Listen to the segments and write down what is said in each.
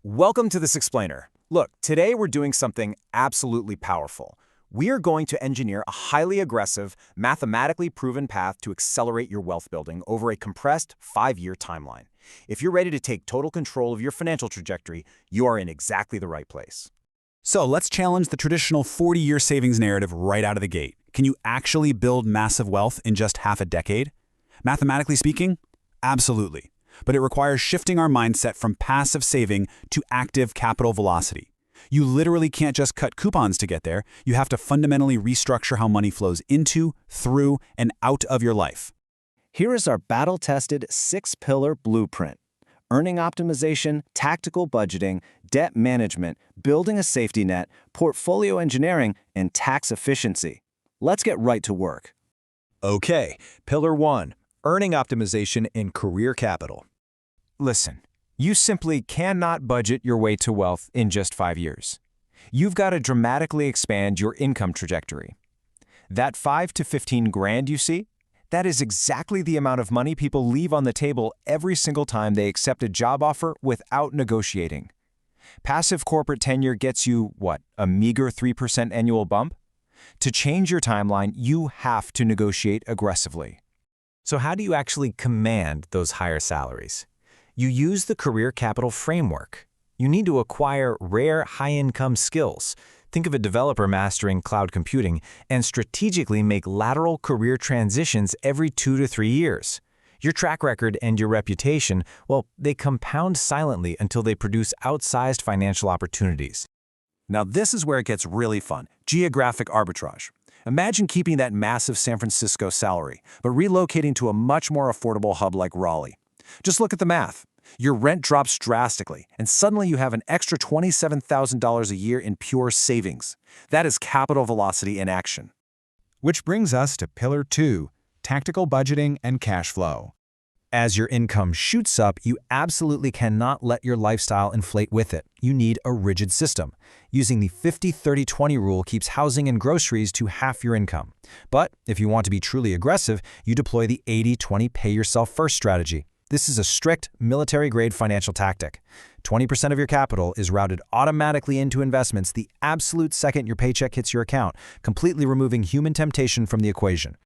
Welcome to this explainer. Look, today we're doing something absolutely powerful. We are going to engineer a highly aggressive, mathematically proven path to accelerate your wealth building over a compressed 5-year timeline. If you're ready to take total control of your financial trajectory, you are in exactly the right place. So let's challenge the traditional 40-year savings narrative right out of the gate. Can you actually build massive wealth in just half a decade? Mathematically speaking, absolutely. But it requires shifting our mindset from passive saving to active capital velocity. You literally can't just cut coupons to get there. You have to fundamentally restructure how money flows into, through, and out of your life. Here is our battle-tested 6-pillar blueprint: earning optimization, tactical budgeting, debt management, building a safety net, portfolio engineering, and tax efficiency. Let's get right to work. Okay, Pillar 1, earning optimization in career capital. Listen, you simply cannot budget your way to wealth in just 5 years. You've got to dramatically expand your income trajectory. That 5 to 15 grand you see, that is exactly the amount of money people leave on the table every single time they accept a job offer without negotiating. Passive corporate tenure gets you, what, a meager 3% annual bump? To change your timeline, you have to negotiate aggressively. So how do you actually command those higher salaries? You use the career capital framework. You need to acquire rare high-income skills. Think of a developer mastering cloud computing and strategically make lateral career transitions every 2 to 3 years. Your track record and your reputation, well, they compound silently until they produce outsized financial opportunities. Now this is where it gets really fun: geographic arbitrage. Imagine keeping that massive San Francisco salary, but relocating to a much more affordable hub like Raleigh. Just look at the math. Your rent drops drastically, and suddenly you have an extra $27,000 a year in pure savings. That is capital velocity in action. Which brings us to Pillar 2, tactical budgeting and cash flow. As your income shoots up, you absolutely cannot let your lifestyle inflate with it. You need a rigid system. Using the 50-30-20 rule keeps housing and groceries to half your income. But if you want to be truly aggressive, you deploy the 80-20 pay-yourself-first strategy. This is a strict, military-grade financial tactic. 20% of your capital is routed automatically into investments the absolute second your paycheck hits your account, completely removing human temptation from the equation.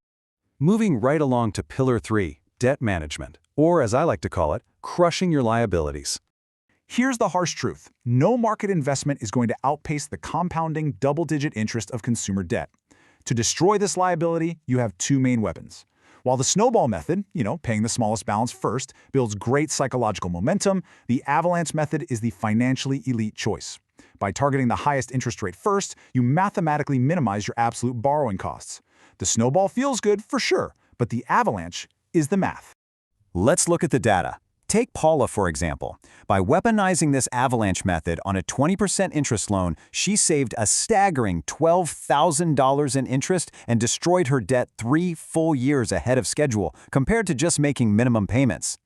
Moving right along to Pillar 3, debt management, or as I like to call it, crushing your liabilities. Here's the harsh truth: no market investment is going to outpace the compounding double-digit interest of consumer debt. To destroy this liability, you have two main weapons. While the snowball method, paying the smallest balance first, builds great psychological momentum, the avalanche method is the financially elite choice. By targeting the highest interest rate first, you mathematically minimize your absolute borrowing costs. The snowball feels good, for sure, but the avalanche is the math. Let's look at the data. Take Paula, for example. By weaponizing this avalanche method on a 20% interest loan, she saved a staggering $12,000 in interest and destroyed her debt 3 full years ahead of schedule, compared to just making minimum payments.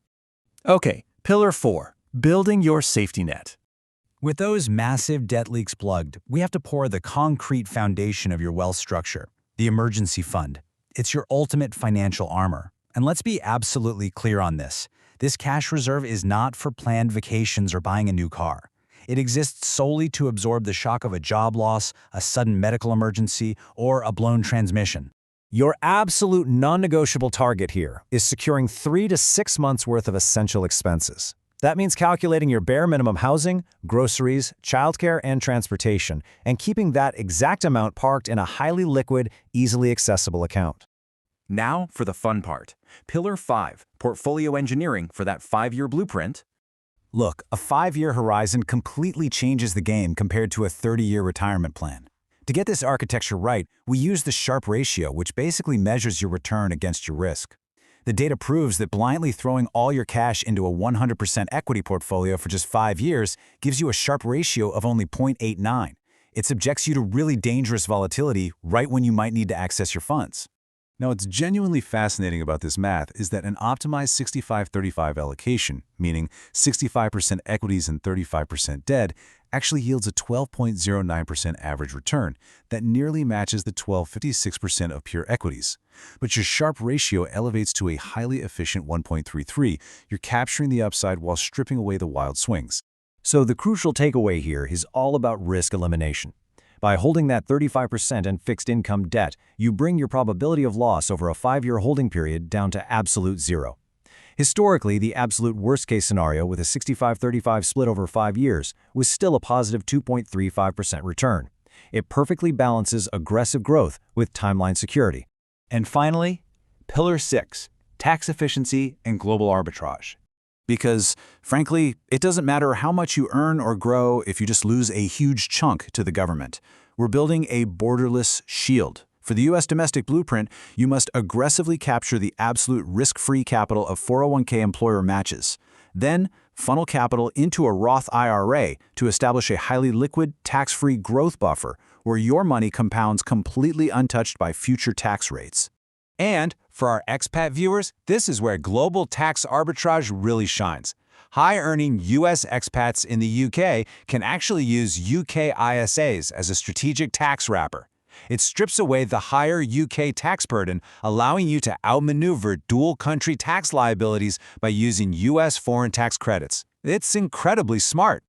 Okay, Pillar 4, building your safety net. With those massive debt leaks plugged, we have to pour the concrete foundation of your wealth structure, the emergency fund. It's your ultimate financial armor. And let's be absolutely clear on this. This cash reserve is not for planned vacations or buying a new car. It exists solely to absorb the shock of a job loss, a sudden medical emergency, or a blown transmission. Your absolute non-negotiable target here is securing 3 to 6 months' worth of essential expenses. That means calculating your bare minimum housing, groceries, childcare, and transportation, and keeping that exact amount parked in a highly liquid, easily accessible account. Now for the fun part. Pillar 5, portfolio engineering for that 5-year blueprint. Look, a 5-year horizon completely changes the game compared to a 30-year retirement plan. To get this architecture right, we use the Sharpe ratio, which basically measures your return against your risk. The data proves that blindly throwing all your cash into a 100% equity portfolio for just 5 years gives you a Sharpe ratio of only 0.89. It subjects you to really dangerous volatility right when you might need to access your funds. Now, what's genuinely fascinating about this math is that an optimized 65-35 allocation, meaning 65% equities and 35% debt, actually yields a 12.09% average return that nearly matches the 12.56% of pure equities. But your Sharpe ratio elevates to a highly efficient 1.33. You're capturing the upside while stripping away the wild swings. So the crucial takeaway here is all about risk elimination. By holding that 35% in fixed income debt, you bring your probability of loss over a 5-year holding period down to absolute zero. Historically, the absolute worst-case scenario with a 65-35 split over 5 years was still a positive 2.35% return. It perfectly balances aggressive growth with timeline security. And finally, Pillar 6, tax efficiency and global arbitrage. Because, frankly, it doesn't matter how much you earn or grow if you just lose a huge chunk to the government. We're building a borderless shield. For the U.S. domestic blueprint, you must aggressively capture the absolute risk-free capital of 401k employer matches. Then, funnel capital into a Roth IRA to establish a highly liquid, tax-free growth buffer where your money compounds completely untouched by future tax rates. And for our expat viewers, this is where global tax arbitrage really shines. High-earning U.S. expats in the UK can actually use UK ISAs as a strategic tax wrapper. It strips away the higher UK tax burden, allowing you to outmaneuver dual-country tax liabilities by using U.S. foreign tax credits. It's incredibly smart.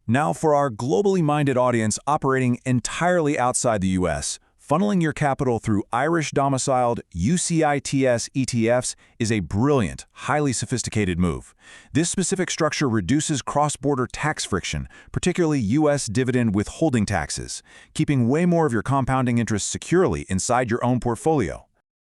Now for our globally minded audience operating entirely outside the U.S., funneling your capital through Irish-domiciled UCITS ETFs is a brilliant, highly sophisticated move. This specific structure reduces cross-border tax friction, particularly U.S. dividend withholding taxes, keeping way more of your compounding interest securely inside your own portfolio.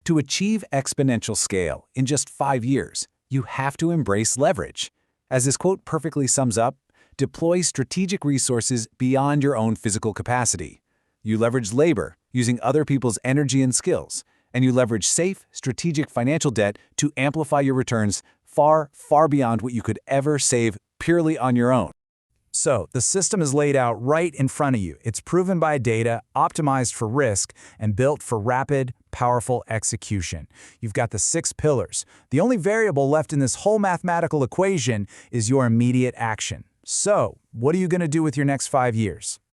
To achieve exponential scale in just 5 years, you have to embrace leverage. As this quote perfectly sums up, deploy strategic resources beyond your own physical capacity. You leverage labor, using other people's energy and skills, and you leverage safe, strategic financial debt to amplify your returns far, far beyond what you could ever save purely on your own. So, the system is laid out right in front of you. It's proven by data, optimized for risk, and built for rapid, powerful execution. You've got the 6 pillars. The only variable left in this whole mathematical equation is your immediate action. So, what are you going to do with your next 5 years?